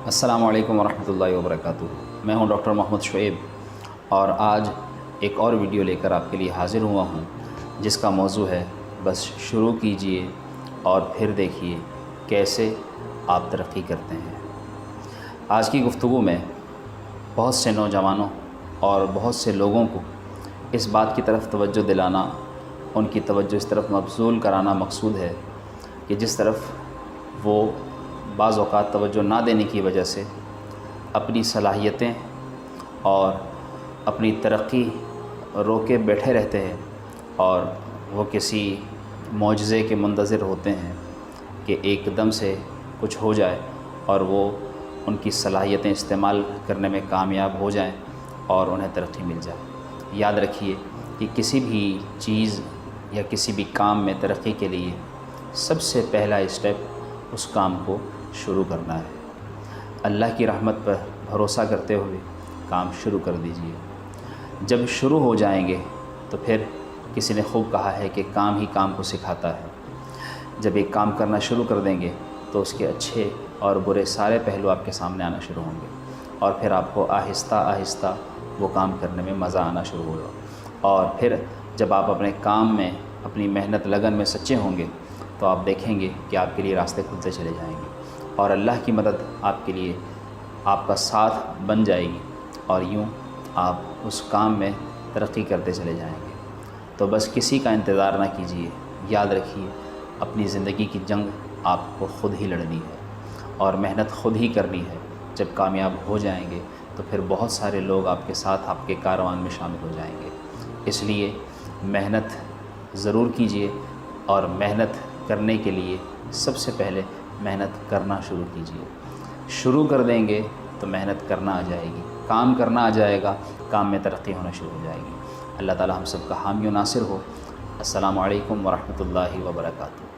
السلام علیکم ورحمۃ اللہ وبرکاتہ۔ میں ہوں ڈاکٹر محمد شعیب اور آج ایک اور ویڈیو لے کر آپ کے لیے حاضر ہوا ہوں جس کا موضوع ہے بس شروع کیجئے اور پھر دیکھیے کیسے آپ ترقی کرتے ہیں۔ آج کی گفتگو میں بہت سے نوجوانوں اور بہت سے لوگوں کو اس بات کی طرف توجہ دلانا، ان کی توجہ اس طرف مبذول کرانا مقصود ہے کہ جس طرف وہ بعض اوقات توجہ نہ دینے کی وجہ سے اپنی صلاحیتیں اور اپنی ترقی روکے بیٹھے رہتے ہیں اور وہ کسی معجزے کے منتظر ہوتے ہیں کہ ایک دم سے کچھ ہو جائے اور وہ ان کی صلاحیتیں استعمال کرنے میں کامیاب ہو جائیں اور انہیں ترقی مل جائے۔ یاد رکھیے کہ کسی بھی چیز یا کسی بھی کام میں ترقی کے لیے سب سے پہلا اسٹیپ اس کام کو شروع کرنا ہے۔ اللہ کی رحمت پر بھروسہ کرتے ہوئے کام شروع کر دیجئے۔ جب شروع ہو جائیں گے تو پھر کسی نے خوب کہا ہے کہ کام ہی کام کو سکھاتا ہے۔ جب ایک کام کرنا شروع کر دیں گے تو اس کے اچھے اور برے سارے پہلو آپ کے سامنے آنا شروع ہوں گے اور پھر آپ کو آہستہ آہستہ وہ کام کرنے میں مزہ آنا شروع ہوگا، اور پھر جب آپ اپنے کام میں اپنی محنت لگن میں سچے ہوں گے تو آپ دیکھیں گے کہ آپ کے لیے راستے کھلتے چلے جائیں گے اور اللہ کی مدد آپ کے لیے آپ کا ساتھ بن جائے گی اور یوں آپ اس کام میں ترقی کرتے چلے جائیں گے۔ تو بس کسی کا انتظار نہ کیجیے، یاد رکھیے اپنی زندگی کی جنگ آپ کو خود ہی لڑنی ہے اور محنت خود ہی کرنی ہے۔ جب کامیاب ہو جائیں گے تو پھر بہت سارے لوگ آپ کے ساتھ آپ کے کاروان میں شامل ہو جائیں گے۔ اس لیے محنت ضرور کیجیے اور محنت کرنے کے لیے سب سے پہلے محنت کرنا شروع کیجیے۔ شروع کر دیں گے تو محنت کرنا آ جائے گی، کام کرنا آ جائے گا، کام میں ترقی ہونا شروع ہو جائے گی۔ اللہ تعالی ہم سب کا حامی و ناصر ہو۔ السلام علیکم ورحمۃ اللہ وبرکاتہ۔